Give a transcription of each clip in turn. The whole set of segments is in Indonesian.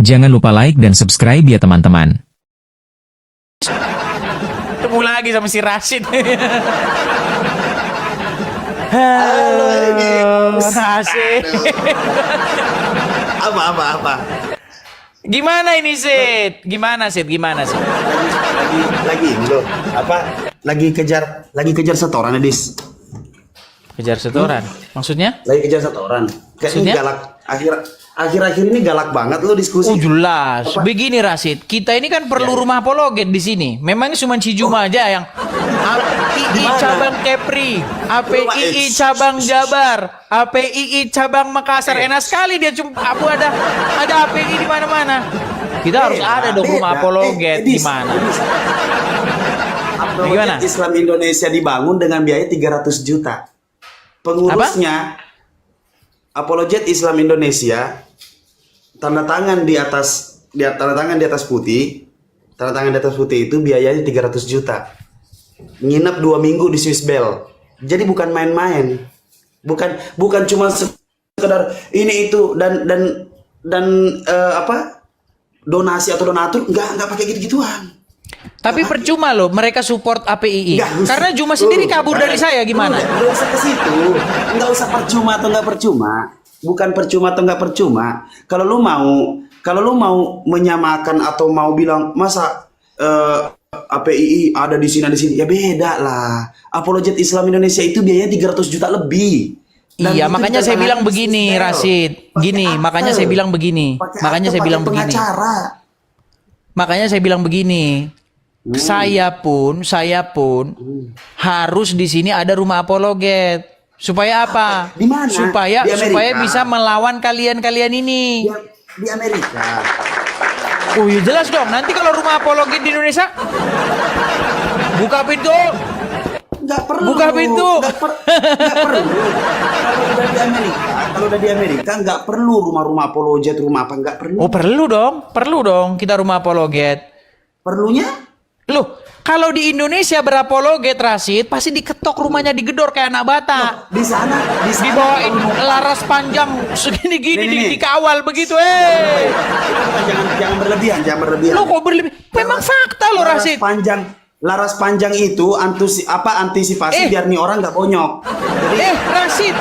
Jangan lupa like dan subscribe ya teman-teman. Ketemu lagi sama si Rashid. Halo, Rashid. Apa? Gimana ini, Sid? Gimana, Sid? Lagi ini loh. Lagi kejar setoran, Edis. Kejar setoran. Maksudnya? Lagi kejar setoran. Maksudnya? Kayaknya galak. Akhir-akhir ini galak banget lo diskusi. Oh jelas. Apa? Begini Rashid, kita ini kan perlu rumah apologet di sini. Memangnya cuma Cijuma aja yang APII cabang Kepri, APII cabang Jabar, APII cabang Makassar. Enak sekali dia cuma ada APII di mana-mana. Kita harus ada dong rumah apologet di mana. Gimana? Islam Indonesia dibangun dengan biaya 300 juta. Pengurusnya Apologet Islam Indonesia tanda tangan di atas putih. Tanda tangan di atas putih itu biayanya 300 juta. Nginep 2 minggu di Swiss Bell. Jadi bukan main-main. Bukan cuma sekedar ini itu dan donasi atau donatur, enggak pakai gitu-gituan. Tapi percuma loh mereka support APII. Karena Juma sendiri kabur dari saya gimana? Nggak usah ke situ. Nggak usah percuma atau nggak percuma. Bukan percuma atau nggak percuma. Kalau lu mau menyamakan atau mau bilang masa APII ada di sini ya beda lah. Apologet Islam Indonesia itu biayanya 300 juta lebih. Dan iya, itu makanya saya bilang ditandatangani begini, Swiss Bell. Rashid. Gini, Pakai makanya akte. saya bilang begini. Pakai Makanya akte, saya bilang pakai begini. pengacara. Makanya saya bilang begini. Saya pun harus di sini ada rumah apologet. Supaya apa? Di mana? Supaya Di Amerika? bisa melawan kalian ini. Di Amerika. Oh ya jelas dong. Nanti kalau rumah apologet di Indonesia buka pintu. Nggak perlu. Buka pintu. Nggak perlu. Kalau udah di Amerika nggak perlu rumah apologet, rumah apa nggak perlu. Oh perlu dong kita rumah apologet. Perlunya? Loh, kalau di Indonesia berapologet Rashid pasti diketok rumahnya, digedor kayak anak bata. Di sana Dibawain laras panjang segini-gini Nih. dikawal begitu. Jangan berlebihan. Lo kok berlebih? Memang fakta lo Rashid. Laras panjang itu antisipasi biar nih orang nggak bonyok. Jadi Rashid,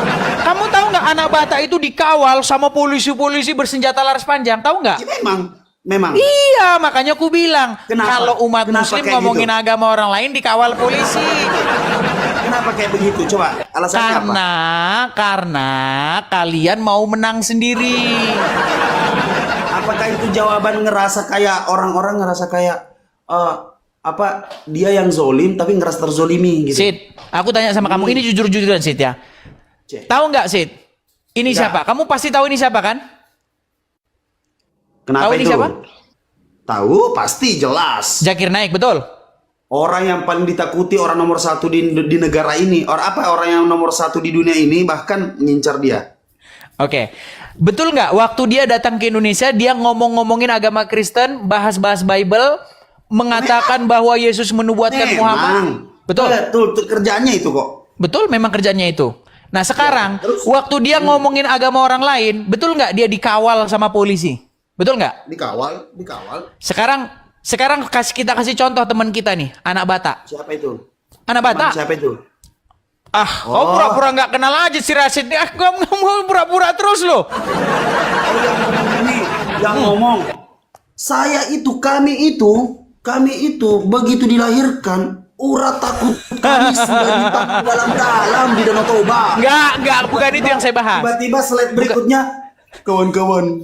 kamu tahu nggak anak bata itu dikawal sama polisi-polisi bersenjata laras panjang? Tahu nggak? ya memang. Iya, makanya aku bilang Kenapa? kalau umat Kenapa muslim kayak ngomongin gitu? agama orang lain dikawal polisi. Kenapa kayak begitu? Coba alasannya apa? Karena kalian mau menang sendiri. Apakah itu jawaban ngerasa kayak orang-orang ngerasa kayak dia yang zolim tapi ngerasa terzolimi gitu? Sid, aku tanya sama kamu, ini jujur-jujuran Sid ya. Tahu nggak Sid? Ini Nggak. siapa? Kamu pasti tahu ini siapa kan? Kenapa Tahu ini itu? siapa? Tahu, pasti jelas. Zakir Naik, betul? Orang yang paling ditakuti, orang nomor 1 di negara ini. Orang yang nomor 1 di dunia ini bahkan ngincar dia. Oke. Betul nggak? Waktu dia datang ke Indonesia, dia ngomongin agama Kristen, bahas Bible, mengatakan bahwa Yesus menubuatkan Muhammad. Betul? Betul, kerjaannya itu kok. Betul, memang kerjanya itu. Nah sekarang, terus? waktu dia ngomongin agama orang lain, betul nggak dia dikawal sama polisi? Betul nggak? Dikawal. Sekarang kita kasih contoh teman kita nih, anak Bata. Siapa itu? Anak Bata. Siapa itu? Kau pura-pura nggak kenal aja si Rashid. Kamu mau pura-pura terus loh. Yang ngomong. Kami itu begitu dilahirkan, urat takut kami sudah ditampung dalam di Danau Toba. Enggak, bukan itu yang saya bahas. Tiba-tiba slide berikutnya, kawan-kawan.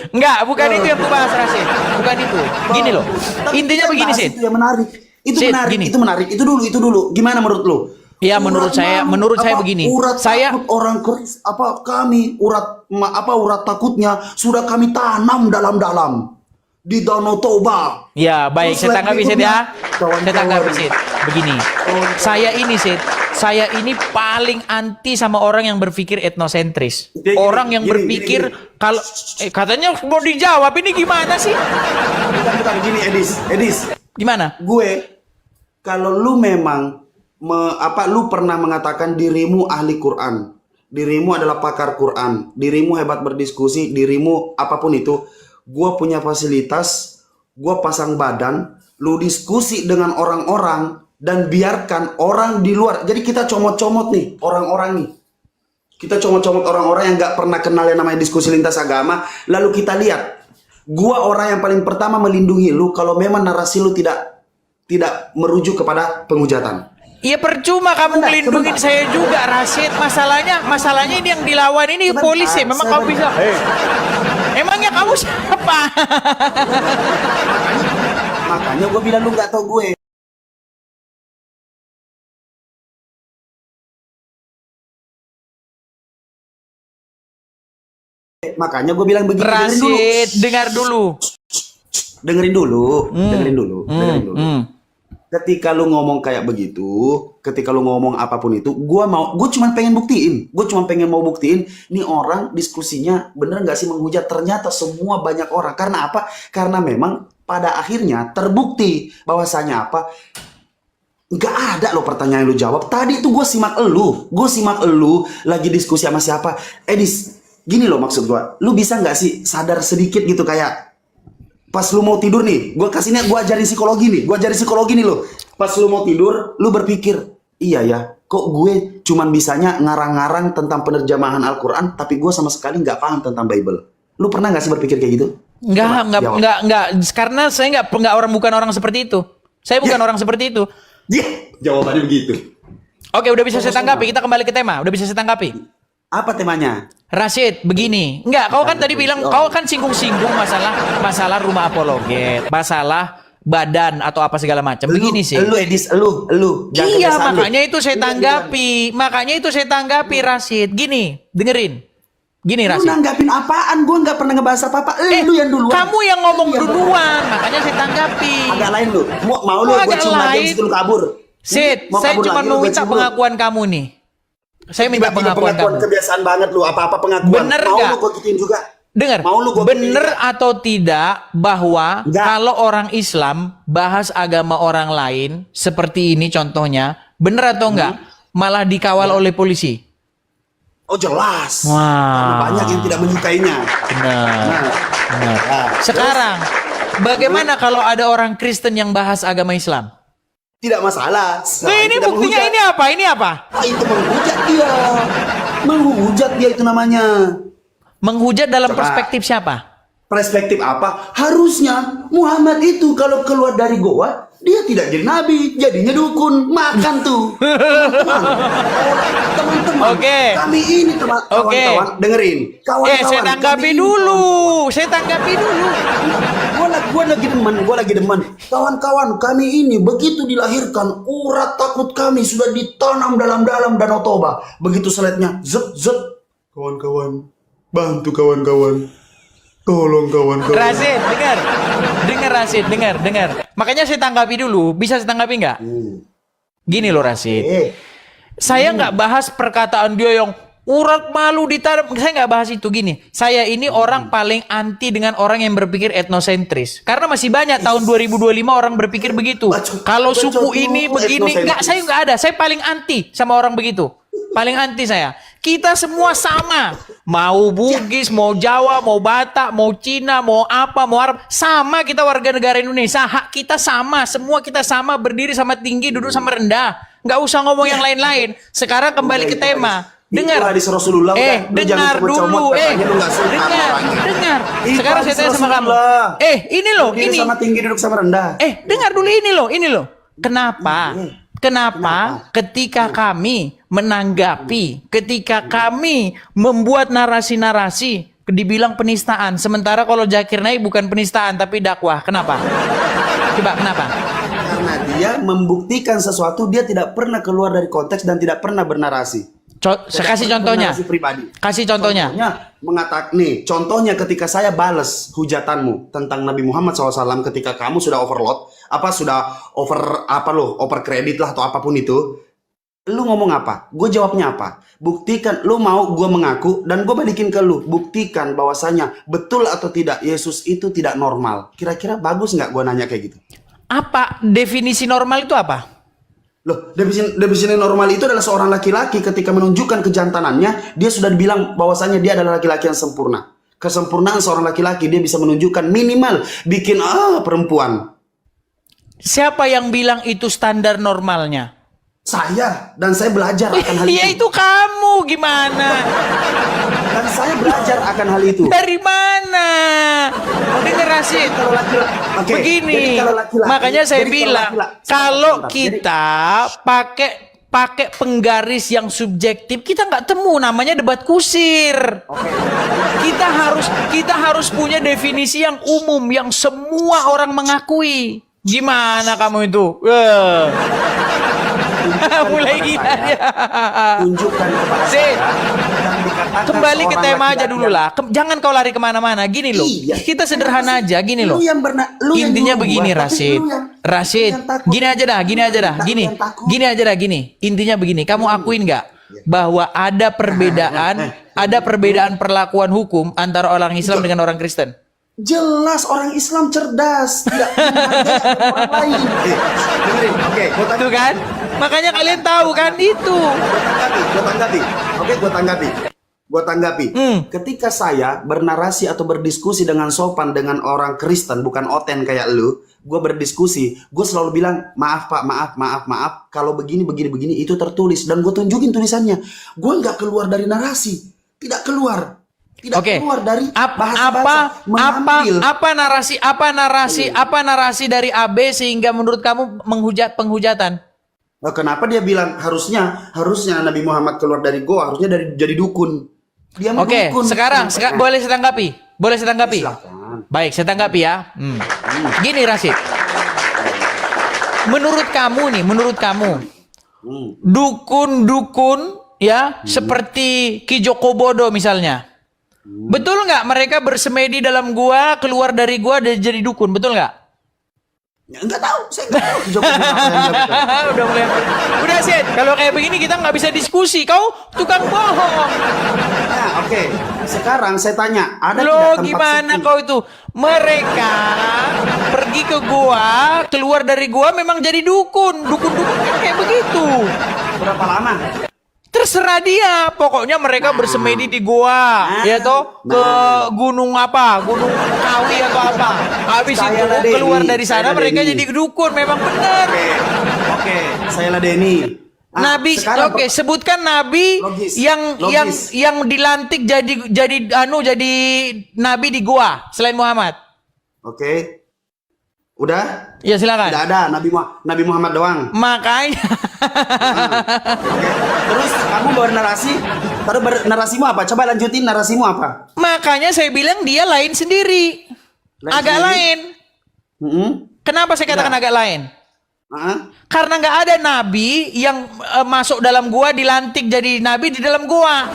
Enggak, bukan itu yang aku bahas Rashid. Bukan itu. Gini loh. Intinya begini sih. Itu yang menarik. Sid, gini. Itu menarik. Itu dulu. Gimana menurut lo? Ya menurut saya begini. Urat Saya takut orang keris urat takutnya sudah kami tanam dalam-dalam di Danau Toba. ya baik, Terus saya tanggapi Sid ya. kawan-kawan. Saya tanggapi Sid. Begini. Saya ini paling anti sama orang yang berpikir etnosentris. Gini, Orang yang gini, berpikir gini. kalau katanya mau dijawab ini gimana sih? Bukan gini, Edis. Gimana? Gue kalau lu memang lu pernah mengatakan dirimu ahli Quran dirimu adalah pakar Quran, dirimu hebat berdiskusi, dirimu apapun itu, gue punya fasilitas, gue pasang badan, lu diskusi dengan orang-orang dan biarkan orang di luar. Jadi kita comot-comot nih orang-orang nih. Kita comot-comot orang-orang yang gak pernah kenal yang namanya diskusi lintas agama. Lalu kita lihat, gua orang yang paling pertama melindungi lu kalau memang narasi lu tidak merujuk kepada penghujatan. Iya percuma kamu melindungi saya juga, Rashid. Masalahnya ini yang dilawan ini polisi. Memang kamu bisa. Emangnya kamu siapa? Makanya gue bilang lu gak tau gue. Makanya gue bilang begini. Rashid, dengar dulu. Dengerin dulu. Ketika lu ngomong kayak begitu, ketika lu ngomong apapun itu, gue cuma pengen buktiin. Gue cuma pengen mau buktiin, nih orang diskusinya bener nggak sih menghujat? Ternyata semua banyak orang. Karena apa? Karena memang pada akhirnya terbukti bahwasanya apa? Nggak ada loh pertanyaan yang lu jawab. Tadi itu gue simak elu lagi diskusi sama siapa? Edis, gini loh maksud gue. Lu bisa nggak sih sadar sedikit gitu kayak pas lu mau tidur nih, gue ajarin psikologi nih lo. Pas lu mau tidur, lu berpikir, iya ya, kok gue cuman bisanya ngarang-ngarang tentang penerjemahan Al-Quran, tapi gue sama sekali nggak paham tentang Bible. Lu pernah nggak sih berpikir kayak gitu? Enggak, karena saya bukan orang seperti itu. Saya bukan orang seperti itu. Jawabannya begitu. Oke, udah bisa saya tanggapi. Kita kembali ke tema. Udah bisa saya tanggapi. Apa temanya? Rashid, begini. Enggak, kau kan tadi bilang, kau kan singgung-singgung masalah rumah apologet, masalah badan atau apa segala macam. Begini sih. Lu. Iya, makanya itu saya tanggapi. Rashid. Gini, dengerin. Gini, Rashid. Lu nanggapin apaan? Gue nggak pernah ngebahas apa-apa. Lu yang duluan. Kamu yang ngomong duluan, makanya saya tanggapi. Agak lain lu. Mau lu gue cium lagi habis itu lu kabur. Sid, saya cuma mau minta pengakuan kamu nih. Saya minta pengakuan kamu. Kebiasaan banget lu, apa-apa pengakuan. Bener mau gak? lu gue gituin juga. Dengar, bener atau tidak bahwa kalau orang Islam bahas agama orang lain seperti ini contohnya, bener atau enggak? Malah dikawal oleh polisi. Oh jelas. Wow. Karena banyak yang tidak menyukainya. Benar. Sekarang, bagaimana kalau ada orang Kristen yang bahas agama Islam? Tidak masalah. Ini buktinya menghujat. Ini apa? Itu menghujat dia itu namanya. Menghujat dalam perspektif siapa? Perspektif apa? Harusnya Muhammad itu kalau keluar dari goa, dia tidak jadi nabi, jadinya dukun, makan tuh. Teman-teman. Oke. Kami ini kawan-kawan, dengerin. Kawan-kawan. Saya tanggapi dulu. Gue lagi demen. Kawan-kawan, kami ini begitu dilahirkan, urat takut kami sudah ditanam dalam-dalam Danau Toba. Begitu seletnya, zet. Kawan-kawan, bantu kawan-kawan. Tolong kawan-kawan. Rashid, dengar Rashid, dengar. Makanya saya tanggapi dulu. Bisa saya tanggapi nggak? Gini loh Rashid. Saya nggak bahas perkataan dia yang urat malu ditanam. Saya nggak bahas itu. Gini, saya ini orang paling anti dengan orang yang berpikir etnosentris. Karena masih banyak tahun 2025 orang berpikir begitu. Kalau suku ini begini, saya nggak ada. Saya paling anti sama orang begitu. Paling anti saya. Kita semua sama. Mau Bugis, mau Jawa, mau Batak, mau Cina, mau apa, mau Arab. Sama kita warga negara Indonesia. Hak kita sama. Semua kita sama. Berdiri sama tinggi, duduk sama rendah. Nggak usah ngomong yang lain-lain. Sekarang kembali ke tema. Dengar. Dengar dulu. Dengar. Sekarang saya tanya sama kamu. Ini loh. Ini sama tinggi, duduk sama rendah. Dengar dulu ini loh. Kenapa ketika kami menanggapi, ketika kami membuat narasi-narasi dibilang penistaan, sementara kalau Zakir Naik bukan penistaan tapi dakwah, kenapa? Coba kenapa? Karena dia membuktikan sesuatu, dia tidak pernah keluar dari konteks dan tidak pernah bernarasi. Kasih contohnya. Kasih contohnya. Contohnya ketika saya bales hujatanmu tentang Nabi Muhammad SAW ketika kamu sudah overload, over kredit lah atau apapun itu, lu ngomong apa? Gue jawabnya apa? Buktikan, lu mau gue mengaku dan gue balikin ke lu, buktikan bahwasanya betul atau tidak Yesus itu tidak normal. Kira-kira bagus nggak gue nanya kayak gitu? Apa definisi normal itu apa? Loh, definisi normal itu adalah seorang laki-laki ketika menunjukkan kejantanannya, dia sudah dibilang bahwasanya dia adalah laki-laki yang sempurna. Kesempurnaan seorang laki-laki dia bisa menunjukkan minimal bikin perempuan. Siapa yang bilang itu standar normalnya? Saya, dan saya belajar akan hal itu. Iya, itu kamu gimana? Dan saya belajar akan hal itu. Dari mana? Dengar Rasid. Oke, Begini. jadi kalau laki-laki- Makanya saya jadi bilang kalau kita pakai penggaris yang subjektif, kita nggak temu namanya debat kusir. Oke. Kita harus punya definisi yang umum yang semua orang mengakui. Gimana kamu itu? Mulai gila ya. Tunjukkan kepada Sid, saya yang dikatakan kembali ke seorang tema aja laki-laki dulu yang- lah. Jangan kau lari kemana-mana. Gini loh. Iya. Kita sederhana aja. Gini loh. Lu yang Intinya duluan, begini, tapi Rasid. lu yang Rasid, takut. gini aja dah. Gini. Yang takut. Gini aja dah. Gini. Intinya begini. Kamu akuin nggak bahwa ada perbedaan perlakuan hukum antara orang Islam dengan orang Kristen? Jelas orang Islam cerdas, tidak menghargai orang lain. Dengerin, oke, gua Tuh kan? Makanya kalian tahu kan itu. Gua tanggapi. Ketika saya bernarasi atau berdiskusi dengan sopan dengan orang Kristen, bukan oten kayak lu, gue berdiskusi, gue selalu bilang, maaf pak, maaf, kalau begini, itu tertulis, dan gue tunjukin tulisannya. Gue nggak keluar dari narasi, tidak keluar dari bahasa-bahasa, mengambil. Apa narasi dari AB sehingga menurut kamu penghujatan? Nah, kenapa dia bilang harusnya Nabi Muhammad keluar dari goa, harusnya jadi dukun. Dia mau Oke, dukun. sekarang boleh saya tanggapi? Silakan. Baik, saya tanggapi ya. Gini Rasid. Menurut kamu, dukun ya seperti Ki Joko Bodo misalnya. Betul nggak mereka bersemedi dalam gua, keluar dari gua dan jadi dukun, betul nggak? Ya, enggak tahu, saya enggak tahu. Joko Bodo apa yang dia lakukan. Udah Sid, kalau kayak begini kita nggak bisa diskusi. Kau tukang bohong. Nah, oke. Sekarang saya tanya, ada Lo tidak tempat gimana sepi? kau itu? Mereka pergi ke gua, keluar dari gua memang jadi dukun. Dukun-dukun kan kayak begitu. Berapa lama? Terserah dia, pokoknya mereka bersemedi di gua, ya toh ke gunung apa, gunung Kawi atau apa. Habis itu Saya ladeni, keluar dari sana saya mereka ladeni. jadi dukun, memang benar. Oke, saya ladeni. Nabi, sekarang oke, sebutkan nabi Logis, yang dilantik jadi nabi di gua selain Muhammad. Oke. Udah? Ya silakan. Tidak ada Nabi Muhammad doang. Makanya Oke. Terus kamu bernarasi, narasimu apa? Coba lanjutin narasimu apa? makanya saya bilang dia lain sendiri. Agak sendiri? lain. Kenapa saya katakan agak lain? Karena nggak ada nabi yang masuk dalam gua dilantik jadi nabi di dalam gua.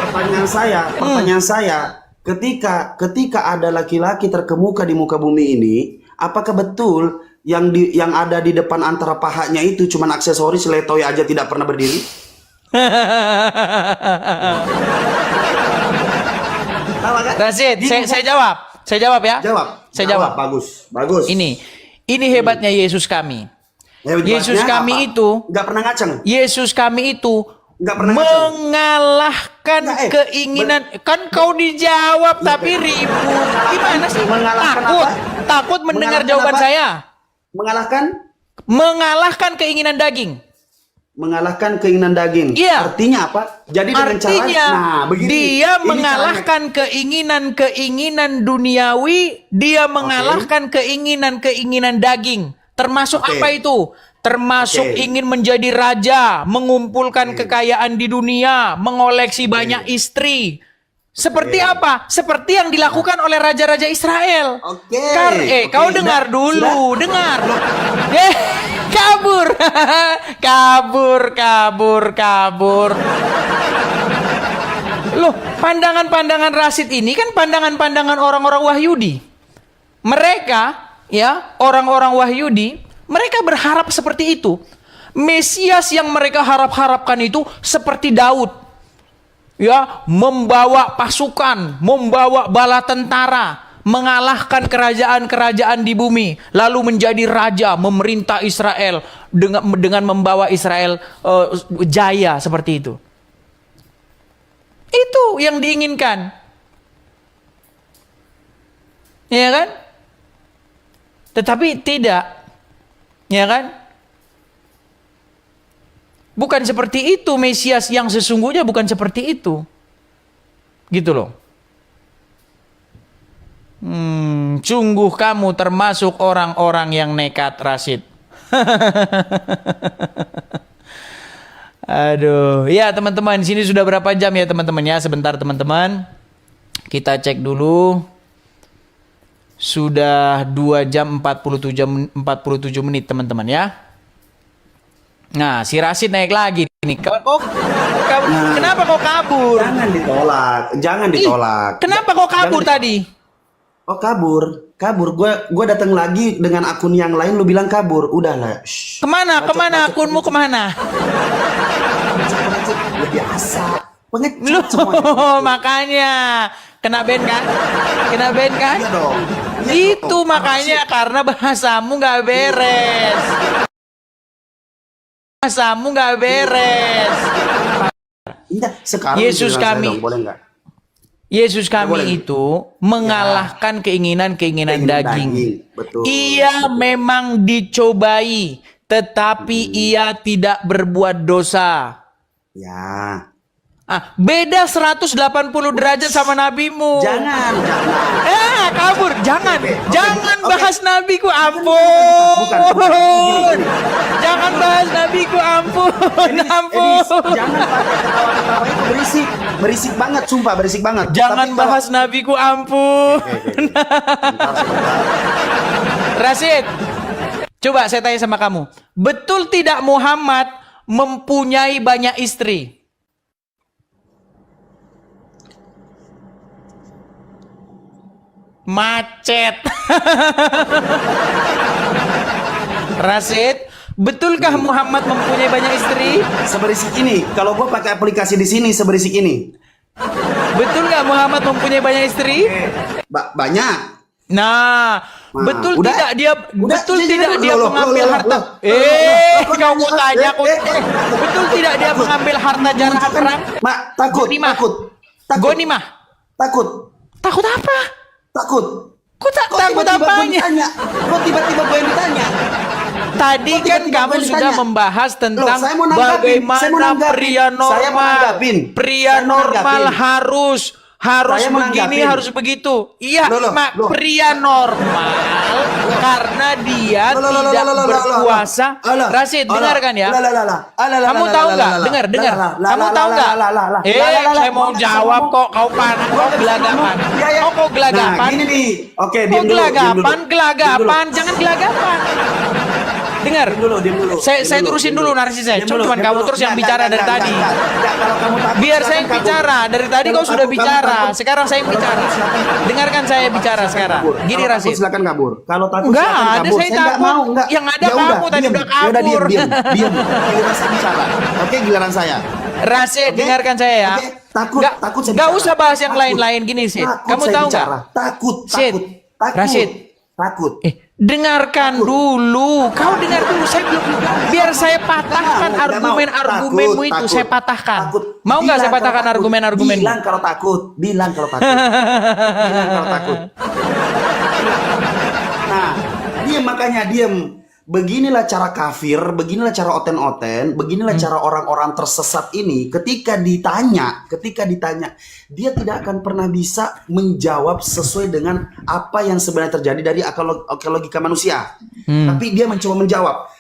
Pertanyaan saya, ketika ada laki-laki terkemuka di muka bumi ini, apakah betul yang ada di depan antara pahanya itu cuma aksesoris, letoy aja tidak pernah berdiri? Rasid, saya jawab ya. Saya jawab. Bagus. Ini hebatnya Yesus kami. Yesus kami itu nggak pernah ngaceng. Yesus kami itu Nggak pernah ngaceng. mengalahkan keinginan. Kan kau dijawab tapi ribut. Gimana sih? Mengalahkan apa? Takut mendengar Mengalahkan jawaban apa? saya. Mengalahkan keinginan daging. Mengalahkan keinginan daging. Iya. Artinya apa? Jadi dengan cara begini. Dia Ini mengalahkan keinginan duniawi, dia mengalahkan keinginan daging. Termasuk Oke. apa itu? Termasuk Oke. ingin menjadi raja, mengumpulkan kekayaan di dunia, mengoleksi banyak istri. Seperti apa? Seperti yang dilakukan oleh raja-raja Israel. Oke. Kau Oke. dengar Nah, dulu, sudah. dengar. Kabur. Loh, pandangan-pandangan Rasid ini kan pandangan-pandangan orang-orang Wahyudi. Mereka, ya, orang-orang Wahyudi, mereka berharap seperti itu. Mesias yang mereka harap-harapkan itu seperti Daud. Ya, membawa pasukan, membawa bala tentara, mengalahkan kerajaan-kerajaan di bumi, lalu menjadi raja, memerintah Israel dengan membawa Israel jaya seperti itu. Itu yang diinginkan. Ya kan? Tetapi tidak. Ya kan? Bukan seperti itu Mesias yang sesungguhnya, bukan seperti itu. Gitu loh. Sungguh kamu termasuk orang-orang yang nekat, Rashid. Aduh, ya teman-teman, sini sudah berapa jam ya teman-teman ya? Sebentar teman-teman, kita cek dulu. Sudah 2 jam 47 menit teman-teman ya. Nah, si Rashid naik lagi nih. Kenapa kau kabur? Jangan ditolak. Kenapa kau kabur tadi? Oh kabur. Gue datang lagi dengan akun yang lain, lu bilang kabur. Udahlah. Kemana akunmu kemana? Biasa. Lu makanya kena ban kan? Iya dong. Itu makanya karena bahasamu nggak beres. Iya, sekarang Yesus kami. Boleh nggak? Yesus kami itu mengalahkan keinginan-keinginan daging. Betul. Ia memang dicobai, tetapi ia tidak berbuat dosa. Ya. Beda 180 derajat sama nabimu. Jangan. Kabur. Jangan bahas nabiku, ampun. Bukan. Jangan bahas nabiku, ampun. Edis, jangan pakai ketawa-ketawa itu berisik banget, sumpah berisik banget. Jangan bahas nabiku, ampun. Sebentar. Rashid, coba saya tanya sama kamu, betul tidak Muhammad mempunyai banyak istri? Macet. Rashid, betulkah Muhammad mempunyai banyak istri? Seberisik ini. Kalau gue pakai aplikasi di sini seberisik ini. Betul nggak Muhammad mempunyai banyak istri? Banyak. Nah, betul udah? tidak dia mengambil harta? Kau mau tanya aku. Betul tidak dia mengambil harta jarahan perang? Takut. Takut apa? Takut. Kok takut apanya? Kok tiba-tiba gue yang ditanya? Tadi kan kamu sudah membahas tentang bagaimana pria normal harus begini, harus begitu. Iya, pria normal karena dia tidak berpuasa. Rashid, dengarkan ya. Kamu tahu nggak? Dengar. Kamu tahu nggak? Saya mau jawab kok. Kau panas, kau gelagapan. Kau gelagapan. Gini nih. Oke, kau gelagapan. Jangan gelagapan. Dengar. Diam dulu. Saya terusin dulu narasi saya. Cuman kamu terus yang bicara dari tadi. Biar saya yang bicara. Dari tadi kau sudah bicara. Sekarang saya yang bicara. Dengarkan saya bicara sekarang. Gini Rashid. Silakan kabur. Kalau takut silakan kabur. Ada saya takut. Yang ada kamu tadi udah kabur. Diam. Giliran saya bicara. Oke, giliran saya. Rashid, dengarkan saya ya. Takut saya bicara. Gak usah bahas yang lain-lain gini sih. Kamu tahu nggak? Takut. Rashid. Takut. Dengarkan dulu. Kau dengar dulu. Saya belum. Biar saya patahkan argumenmu itu. Saya patahkan. Mau nggak saya patahkan argumen-argumenmu? Bilang kalau takut. Nah, makanya diam. Beginilah cara kafir, beginilah cara oten-oten, beginilah cara orang-orang tersesat ini ketika ditanya, dia tidak akan pernah bisa menjawab sesuai dengan apa yang sebenarnya terjadi dari akal logika manusia. Tapi dia mencoba menjawab.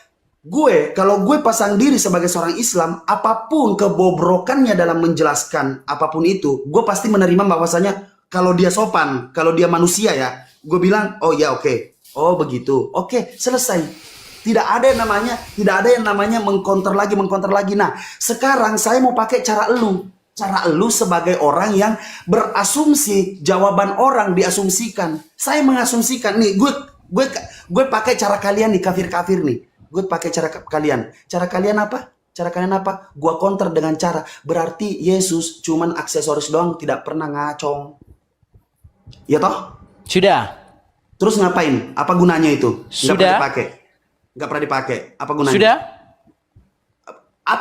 Kalau gue pasang diri sebagai seorang Islam, apapun kebobrokannya dalam menjelaskan apapun itu, gue pasti menerima bahwasanya kalau dia sopan, kalau dia manusia ya, gue bilang, oh ya oke. Oh begitu, oke, selesai. Tidak ada yang namanya mengcounter lagi. Nah, sekarang saya mau pakai cara elu sebagai orang yang berasumsi, jawaban orang diasumsikan. Saya mengasumsikan nih, gue pakai cara kalian nih, kafir nih. Gue pakai cara kalian. Cara kalian apa? Gue counter dengan cara berarti Yesus cuman aksesoris doang, tidak pernah ngacong. Ya toh? Sudah. Terus ngapain? Apa gunanya itu? Sudah. Nggak pernah dipakai. Apa gunanya? Sudah.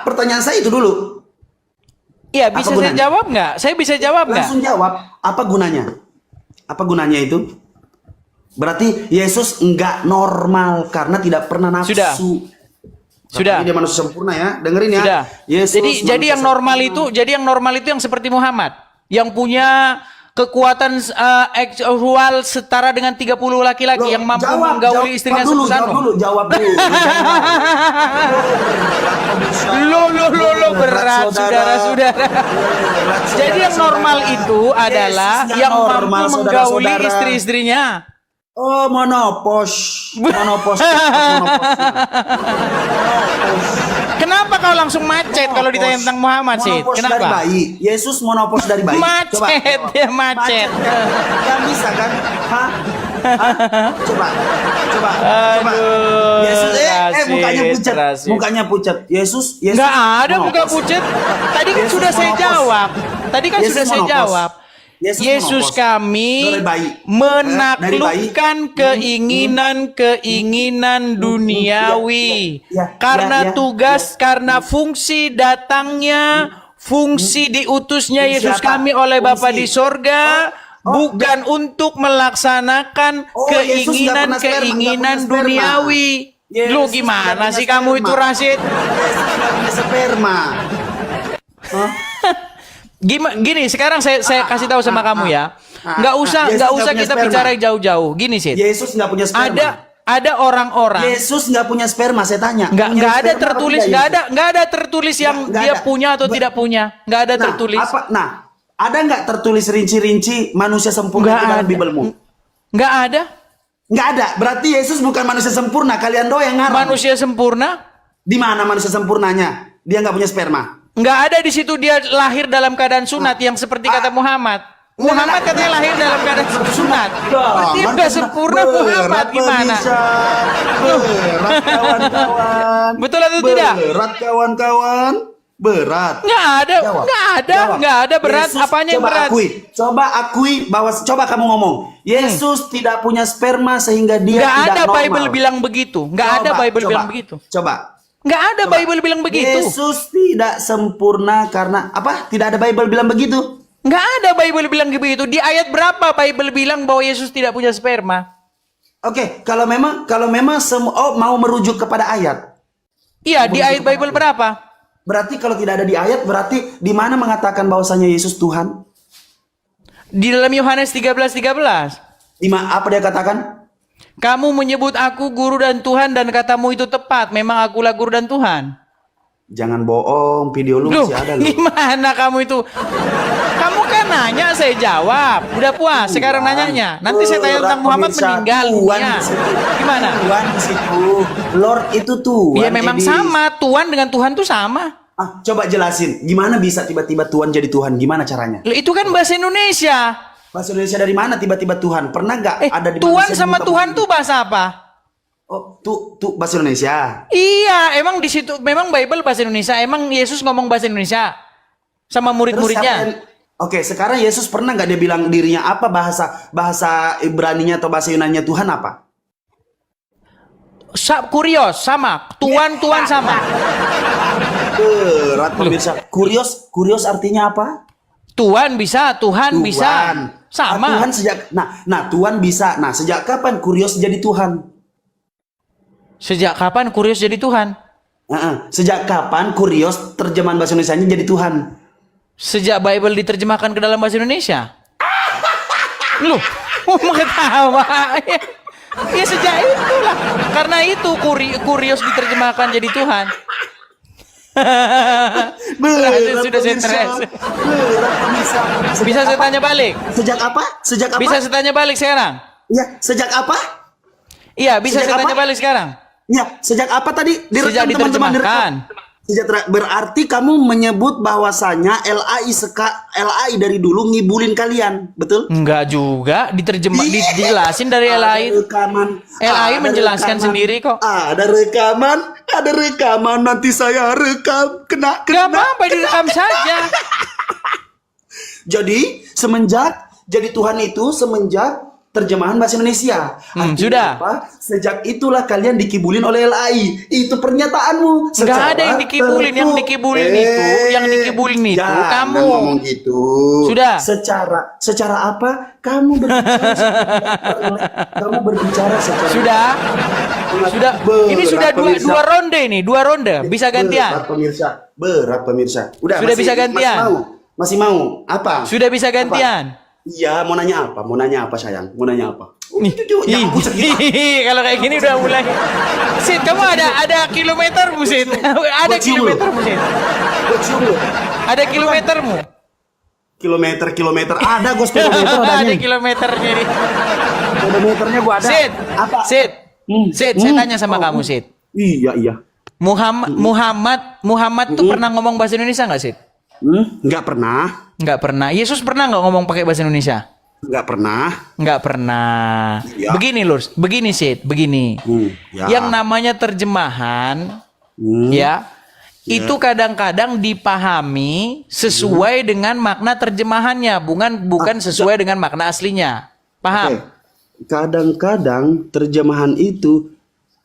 Pertanyaan saya itu dulu. Iya, bisa saya jawab nggak? Saya bisa jawab nggak? Langsung jawab. Apa gunanya? Apa gunanya itu? Berarti Yesus nggak normal karena tidak pernah nafsu. Sudah. Dia manusia sempurna ya. Dengerin ya. Sudah. Yesus Jadi yang normal itu, yang seperti Muhammad, yang punya kekuatan seksual setara dengan 30 laki-laki, yang mampu menggauli istrinya satu-satu. Jawab dulu. Lo berat saudara-saudara. Jadi yang normal itu adalah yang mampu menggauli istri-istrinya. Oh, monopos. Kenapa kau langsung macet kalau ditanya tentang Muhammad sih? Monopos Kenapa? dari bayi. Yesus monopos dari bayi. Macet, dia macet. Gak bisa kan? Hah? Coba. Aduh, Yesus rasis. mukanya pucat. Yesus. Nggak ada muka pucat. Tadi kan Yesus sudah saya monopos. jawab. Tadi kan Yesus sudah saya monopos. jawab. Yesus monopos. kami Dari bayi. menaklukkan keinginan duniawi karena tugas, karena fungsi datangnya, fungsi diutusnya Yesus kami oleh Bapa di sorga, bukan untuk melaksanakan keinginan duniawi. Lu gimana sih kamu itu, Rashid? Sperma. Gini, sekarang saya kasih tahu sama kamu ya. Nggak usah kita bicara jauh-jauh. Gini sih. Yesus nggak punya sperma. Ada orang-orang. Yesus nggak punya sperma, saya tanya. Nggak ada tertulis yang dia punya atau tidak punya. Nggak ada tertulis. Ada nggak tertulis rinci-rinci manusia sempurna di dalam Bibelmu? Nggak ada. Nggak ada. Berarti Yesus bukan manusia sempurna. Kalian doang yang ngarang. Manusia sempurna? Di mana manusia sempurnanya? Dia nggak punya sperma. Nggak ada di situ dia lahir dalam keadaan sunat yang seperti kata Muhammad. Muhammad katanya lahir dalam keadaan sunat. Berarti nggak sempurna Muhammad gimana? Berat kawan-kawan. Betul atau tidak? Berat kawan-kawan. Berat. Nggak ada berat. Yesus, apanya yang berat? Coba akui bahwa kamu ngomong. Yesus tidak punya sperma sehingga dia nggak tidak ada normal. Bible bilang begitu. Nggak ada Bible bilang begitu. Nggak ada Bible bilang begitu. Yesus tidak sempurna karena apa? Tidak ada Bible bilang begitu. Nggak ada Bible bilang begitu. Di ayat berapa Bible bilang bahwa Yesus tidak punya sperma? Oke, kalau memang mau merujuk kepada ayat. Iya, di ayat Bible berapa? Berarti kalau tidak ada di ayat, berarti di mana mengatakan bahwasanya Yesus Tuhan? Di dalam Yohanes 13:13. Apa dia katakan? Kamu menyebut aku guru dan Tuhan dan katamu itu tepat. Memang akulah guru dan Tuhan. Jangan bohong, video lu masih ada loh. Gimana kamu itu? Kamu kan nanya, saya jawab. Udah puas, sekarang nanyanya. Nanti saya tanya tentang Muhammad meninggal dunia. Gimana? Tuhan di situ. Lord itu Tuhan. Ya memang sama, Tuhan dengan Tuhan tuh sama. Coba jelasin, gimana bisa tiba-tiba Tuhan jadi Tuhan? Gimana caranya? Itu kan bahasa Indonesia. Bahasa Indonesia dari mana tiba-tiba Tuhan? Pernah nggak ada di Tuhan sama Tuhan tuh bahasa apa? Oh, tuh bahasa Indonesia. Iya, emang di situ memang Bible bahasa Indonesia. Emang Yesus ngomong bahasa Indonesia sama murid-muridnya. Oke, sekarang Yesus pernah nggak dia bilang dirinya apa, bahasa Ibraninya atau bahasa Yunaninya Tuhan apa? Kurios sama, Tuhan sama. Berat pemirsa. Kurios artinya apa? Tuhan bisa. Sama. Tuhan Tuhan bisa. Nah, sejak kapan Kurios jadi Tuhan? Sejak kapan Kurios jadi Tuhan? Sejak kapan Kurios terjemahan bahasa Indonesianya jadi Tuhan? Sejak Bible diterjemahkan ke dalam bahasa Indonesia. Loh, mau ketawa. Ya sejak itulah. Karena itu Kurios diterjemahkan jadi Tuhan. Sudah stres. Bisa saya tanya balik? Sejak apa? Bisa saya tanya balik sekarang? Ya, sejak apa? Iya, bisa saya tanya balik sekarang? Ya, sejak apa tadi? Sejak diterjemahkan. Berarti kamu menyebut bahwasanya LAI dari dulu ngibulin kalian, betul? Enggak juga, dijelasin dari LAI. LAI menjelaskan sendiri kok. Ada rekaman nanti saya rekam kena. Gak apa-apa, direkam saja. Jadi semenjak jadi Tuhan itu semenjak terjemahan bahasa Indonesia. Artinya sudah. apa? Sejak itulah kalian dikibulin oleh LAI. Itu pernyataanmu. Nggak ada yang dikibulin, yang dikibulin itu jangan kamu. ngomong gitu. Sudah. Secara apa? Kamu berbicara secara Sudah. Ini sudah dua ronde ini, 2 ronde. Bisa gantian. Berat pemirsa. Udah. Sudah bisa gantian. Masih mau? Apa? Sudah bisa gantian. Iya, mau nanya apa? Mau nanya apa sayang? Mau nanya apa? Ih, kalau kayak gini udah mulai. Sid, kamu ada kilometermu, Sid. Ada kilometermu, Sid. Ada kilometermu. Kilometer. Ada gue speedometer Ada kilometernya nih. Speedometernya gue ada. Sid, Apa? Sid, saya tanya sama kamu, Sid. Iya. Muhammad tuh pernah ngomong bahasa Indonesia nggak, Sid? Nggak pernah. Nggak pernah. Yesus pernah nggak ngomong pakai bahasa Indonesia? Nggak pernah. Nggak Pernah. Ya. Begini Sid, begini. Ya. Yang namanya terjemahan, ya, itu kadang-kadang dipahami sesuai dengan makna terjemahannya, bukan sesuai dengan makna aslinya. Paham? Oke. Kadang-kadang terjemahan itu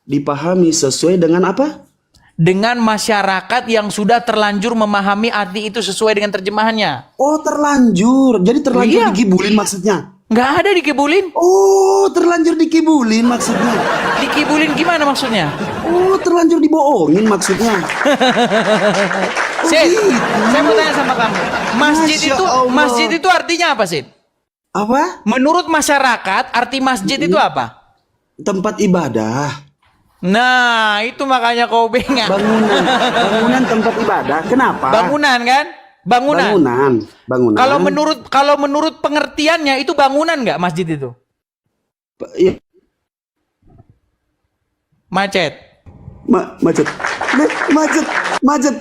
dipahami sesuai dengan apa? Dengan masyarakat yang sudah terlanjur memahami arti itu sesuai dengan terjemahannya. Oh, terlanjur. Jadi terlanjur Iya. dikibulin maksudnya. Nggak ada dikibulin. Oh, terlanjur dikibulin maksudnya. Dikibulin gimana maksudnya? Oh, terlanjur dibohongin maksudnya. Sid, gitu. saya mau tanya sama kamu. Masya Allah. Masjid itu artinya apa, Sid? Apa? Menurut masyarakat, arti masjid itu apa? Tempat ibadah. Nah, itu makanya kau bengak. Bangunan tempat ibadah. Kenapa? Bangunan kan? Bangunan. Bangunan. Kalau menurut pengertiannya itu bangunan nggak masjid itu? Iya. Macet. Macet. Macet. Macet.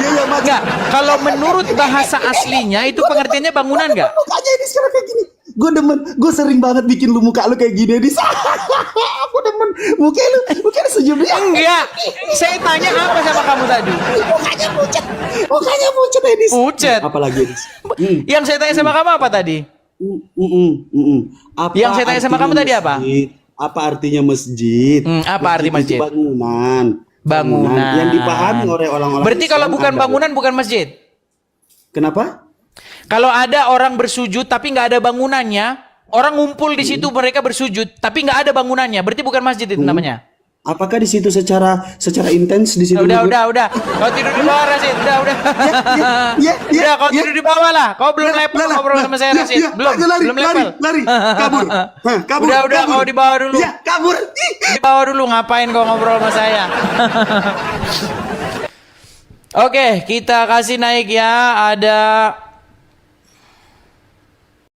Ya, macet. Nggak. Kalau menurut bahasa aslinya itu pengertiannya bangunan nggak? Mukanya ini sekarang kayak gini. Gue demen. Gue sering banget bikin lu muka lu kayak gini. Aku demen. Muka lu senyum ya. Enggak. Saya tanya apa sama kamu tadi? Mukanya pucat Edis. Pucat. Apalagi Edis? Yang saya tanya sama kamu apa tadi? Apa Yang saya tanya sama artinya kamu tadi apa? masjid? Apa artinya masjid? Apa arti masjid? Itu bangunan. Bangunan. Yang dipahami oleh orang-orang Berarti kalau Islam bukan adalah- bangunan bukan masjid. Kenapa? Kalau ada orang bersujud tapi nggak ada bangunannya, orang ngumpul di situ mereka bersujud tapi nggak ada bangunannya, berarti bukan masjid itu namanya. Apakah di situ secara intens di situ? Udah. Kau tidur di bawah, Rasid. Udah. Udah, kau tidur di bawah lah. Kau belum level ngobrol sama saya, Rasid. Belum level. Lari, kabur. Kabur. Udah, kau di bawah dulu. Ya, kabur. Di bawah dulu, ngapain kau ngobrol sama saya? Oke, kita kasih naik ya. Ada